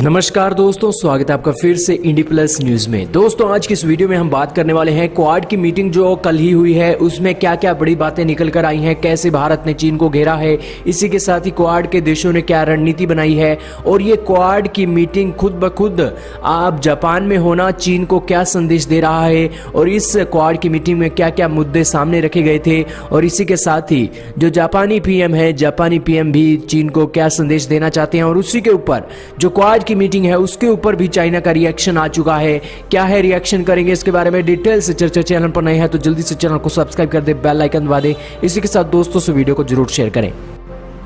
नमस्कार दोस्तों, स्वागत है आपका फिर से इंडी प्लस न्यूज में। दोस्तों आज की इस वीडियो में हम बात करने वाले हैं क्वाड की मीटिंग जो कल ही हुई है, उसमें क्या क्या बड़ी बातें निकल कर आई हैं, कैसे भारत ने चीन को घेरा है, इसी के साथ ही क्वाड के देशों ने क्या रणनीति बनाई है और ये क्वाड की मीटिंग खुद ब खुद आप जापान में होना चीन को क्या संदेश दे रहा है और इस क्वाड की मीटिंग में क्या क्या मुद्दे सामने रखे गए थे और इसी के साथ ही जो जापानी पीएम भी चीन को क्या संदेश देना चाहते हैं और उसी के ऊपर जो क्वाड की मीटिंग है उसके ऊपर भी चाइना का रिएक्शन आ चुका है। क्या है रिएक्शन, करेंगे इसके बारे में डिटेल से चर्चा। चैनल पर नए हैं तो जल्दी से चैनल को सब्सक्राइब कर दे, बेल आइकन दबा दे, इसी के साथ दोस्तों से वीडियो को जरूर शेयर करें।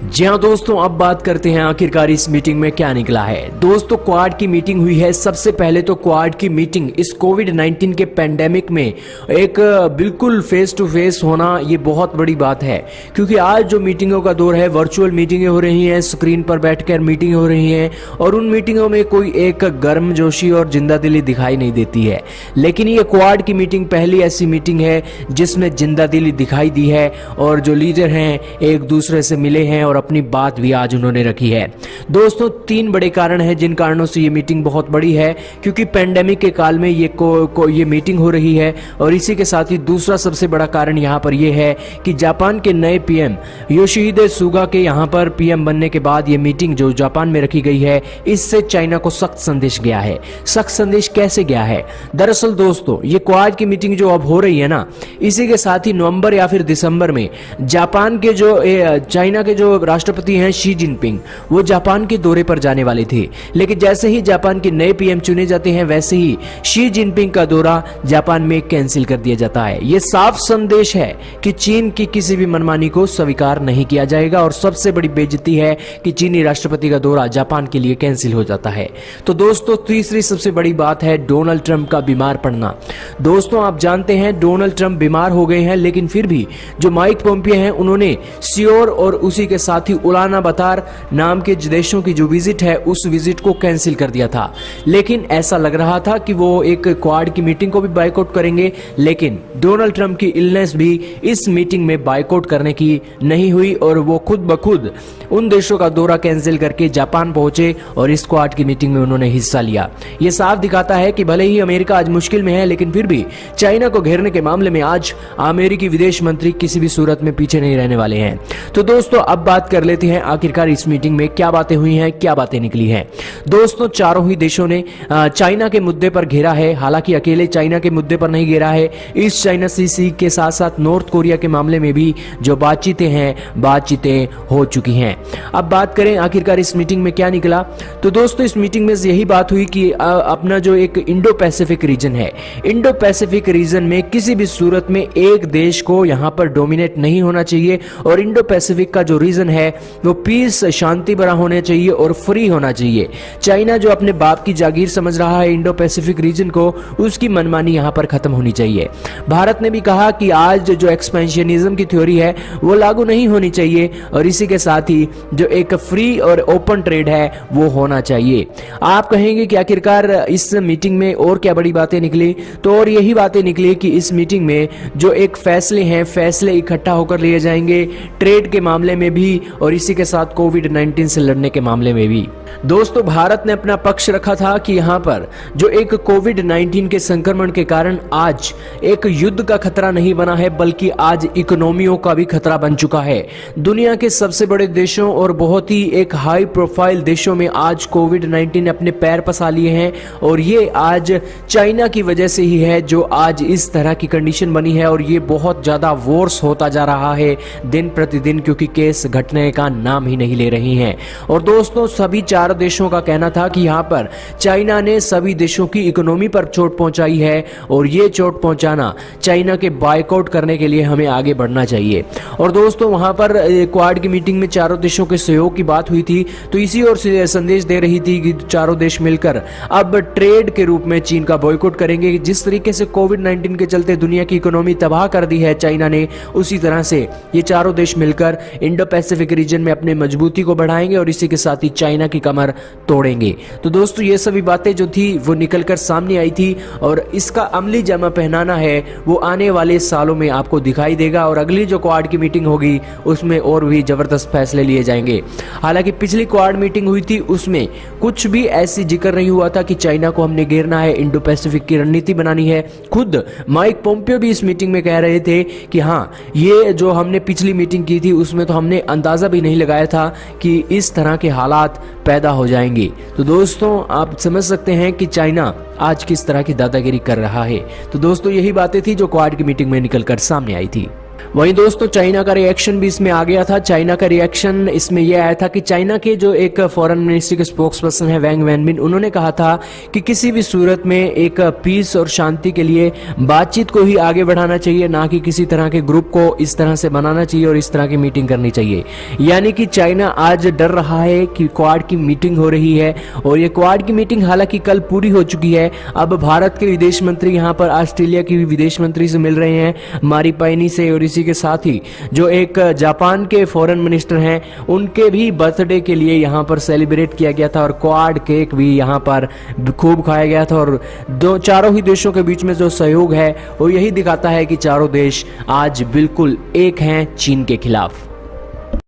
जी हाँ दोस्तों, अब बात करते हैं आखिरकार इस मीटिंग में क्या निकला है। दोस्तों क्वाड की मीटिंग हुई है। सबसे पहले तो क्वाड की मीटिंग इस कोविड-19 के पैंडेमिक में एक बिल्कुल फेस टू फेस होना ये बहुत बड़ी बात है, क्योंकि आज जो मीटिंगों का दौर है वर्चुअल मीटिंगें हो रही हैं, स्क्रीन पर बैठकर मीटिंग हो रही हैं और उन मीटिंगों में कोई एक गर्मजोशी और जिंदादिली दिखाई नहीं देती है। लेकिन ये क्वाड की मीटिंग पहली ऐसी मीटिंग है जिसमें जिंदादिली दिखाई दी है और जो लीडर हैं एक दूसरे से मिले हैं और अपनी बात भी आज उन्होंने रखी है। दोस्तों तीन बड़े कारण हैं जिन कारणों से ये मीटिंग बहुत बड़ी है, क्योंकि पेंडेमिक के काल में ये मीटिंग हो रही है और इसी के साथ ही दूसरा सबसे बड़ा कारण यहाँ पर यह है कि जापान के नए पीएम योशिहिदे सुगा के यहाँ पर पीएम बनने के बाद ये मीटिंग जो जापान में रखी गई है, इससे चाइना को सख्त संदेश गया है। सख्त संदेश कैसे गया है? दरअसल दोस्तों ये क्वाड की मीटिंग जो अब हो रही है ना, इसी के साथ ही नवंबर या फिर दिसंबर में जापान के जो चाइना के जो राष्ट्रपति हैं शी जिनपिंग, वो जापान के दौरे पर जाने वाले थे। लेकिन जैसे ही जापान के नए पीएम चुने जाते हैं वैसे ही शी जिनपिंग का दौरा जापान में कैंसिल कर दिया जाता है। यह साफ संदेश है कि चीन की किसी भी मनमानी को स्वीकार नहीं किया जाएगा और सबसे बड़ी बेइज्जती है कि चीनी राष्ट्रपति का दौरा जापान के लिए कैंसिल हो जाता है। तो दोस्तों तीसरी सबसे बड़ी बात है डोनाल्ड ट्रंप का बीमार पड़ना। दोस्तों आप जानते हैं डोनाल्ड ट्रंप बीमार हो गए हैं, लेकिन फिर भी जो माइक पोम्पियो हैं उन्होंने सियोल और उसी के साथ ही उलानाबातर नाम के देशों की जो विजिट है उस विजिट को कैंसिल कर दिया था। लेकिन ऐसा लग रहा था कि वो एक क्वाड की मीटिंग को भी बायकॉट करेंगे, लेकिन डोनाल्ड ट्रंप की इलनेस भी इस मीटिंग में बायकॉट करने की नहीं हुई और वो खुद ब खुद उन देशों का दौरा कैंसिल करके जापान पहुंचे और इस क्वाड की मीटिंग में उन्होंने हिस्सा लिया। ये साफ दिखाता है कि भले ही अमेरिका आज मुश्किल में है, लेकिन फिर भी चाइना को घेरने के मामले में आज अमेरिकी विदेश मंत्री किसी भी सूरत में पीछे नहीं रहने वाले हैं। तो दोस्तों अब बात कर लेते हैं आखिरकार इस मीटिंग में क्या बातें हुई हैं, क्या बातें निकली हैं। दोस्तों चारों ही देशों ने चाइना के मुद्दे पर घेरा है। हालांकि अकेले चाइना के मुद्दे पर नहीं घेरा है, ईस्ट चाइना सी के साथ साथ नॉर्थ कोरिया के मामले में भी जो बातचीतें हो चुकी हैं। अब बात करें आखिरकार इस मीटिंग में क्या निकला, तो दोस्तों इस मीटिंग में यही बात हुई कि अपना जो एक इंडो पैसिफिक रीजन है, इंडो पैसिफिक रीजन में किसी भी सूरत में एक देश को यहां पर डोमिनेट नहीं होना चाहिए और इंडो पैसिफिक का जो रीजन है वो पीस शांति भरा होना चाहिए और फ्री होना चाहिए। चाइना जो अपने बाप की जागीर समझ रहा है इंडो पैसिफिक रीजन को, उसकी मनमानी यहां पर खत्म होनी चाहिए। भारत ने भी कहा कि आज जो एक्सपेंशनिज्म की थ्योरी है वो लागू नहीं होनी चाहिए और इसी के साथ ही जो एक फ्री और ओपन ट्रेड है वो होना चाहिए। आप कहेंगे कि आखिरकार इस मीटिंग में और क्या बड़ी बातें निकली, तो और यही बातें निकली कि इस मीटिंग में जो एक फैसले इकट्ठा होकर लिए जाएंगे ट्रेड के मामले में भी और इसी के साथ कोविड-19 से लड़ने के मामले में भी। दोस्तों भारत ने अपना पक्ष रखा था कि यहां पर जो एक कोविड-19 के संक्रमण के कारण आज एक युद्ध का खतरा नहीं बना है, बल्कि आज इकोनॉमियों का भी खतरा बन चुका है। दुनिया के सबसे बड़े देशों और बहुत ही एक हाई प्रोफाइल देशों में आज कोविड-19 ने अपने पैर पसा लिए हैं और ये आज चाइना की वजह से ही है जो आज इस तरह की कंडीशन बनी है और ये बहुत ज्यादा वॉर्स होता जा रहा है दिन प्रतिदिन, क्योंकि केस घटने का नाम ही नहीं ले रही हैं। और दोस्तों सभी चार देशों का कहना था कि यहाँ पर चाइना ने सभी देशों की इकोनॉमी पर चोट पहुंचाई है और ये चोट पहुंचाना चाइना के बायकॉट करने के लिए हमें आगे बढ़ना चाहिए। और दोस्तों वहां पर क्वाड की मीटिंग में चारों देशों के सहयोग की बात हुई थी, तो इसी ओर से संदेश दे रही थी कि चारों देश मिलकर अब ट्रेड के रूप में चीन का बॉयकॉट करेंगे। जिस तरीके से कोविड-19 के चलते दुनिया की इकोनॉमी तबाह कर दी है चाइना ने, उसी तरह से ये चारों देश मिलकर इंडो पैसिफिक रीजन में अपने मजबूती को बढ़ाएंगे और इसी के साथ ही चाइना की कमर तोड़ेंगे। तो दोस्तों ये सभी बातें जो थी वो निकलकर सामने आई थी और इसका अमली जामा पहनाना है वो आने वाले सालों में आपको दिखाई देगा और अगली जो क्वाड की मीटिंग होगी उसमें और भी जबरदस्त फैसले लिए जाएंगे। हालांकि पिछली क्वाड मीटिंग हुई थी उसमें कुछ भी ऐसी जिक्र नहीं हुआ था कि चाइना को हमने घेरना है, इंडो पैसिफिक की रणनीति बनानी है। खुद माइक पोम्पियो भी इस मीटिंग में कह रहे थे कि हाँ, ये जो हमने पिछली मीटिंग की थी उसमें तो हमने अंदाजा भी नहीं लगाया था कि इस तरह के हालात पैदा हो जाएंगे। तो दोस्तों आप समझ सकते हैं कि चाइना आज किस तरह की दादागिरी कर रहा है। तो दोस्तों यही बातें थी जो क्वाड की मीटिंग में निकलकर सामने आई थी। वहीं दोस्तों चाइना का रिएक्शन भी इसमें आ गया था। चाइना का रिएक्शन इसमें यह आया था कि चाइना के जो एक फॉरेन मिनिस्ट्री के स्पोक्स पर्सन है वैंग वेनबिन, उन्होंने कहा था कि किसी भी सूरत में एक पीस और शांति के लिए बातचीत को ही आगे बढ़ाना चाहिए, ना कि किसी तरह के ग्रुप को इस तरह से बनाना चाहिए और इस तरह की मीटिंग करनी चाहिए। यानी कि चाइना आज डर रहा है कि क्वाड की मीटिंग हो रही है और ये क्वाड की मीटिंग हालांकि कल पूरी हो चुकी है। अब भारत के विदेश मंत्री यहाँ पर ऑस्ट्रेलिया की विदेश मंत्री से मिल रहे हैं, मारीपायनी से, और इसी के साथ ही जो एक जापान के फॉरेन मिनिस्टर हैं उनके भी बर्थडे के लिए यहां पर सेलिब्रेट किया गया था और क्वाड केक भी यहां पर खूब खाया गया था। और चारों ही देशों के बीच में जो सहयोग है वो यही दिखाता है कि चारों देश आज बिल्कुल एक हैं चीन के खिलाफ।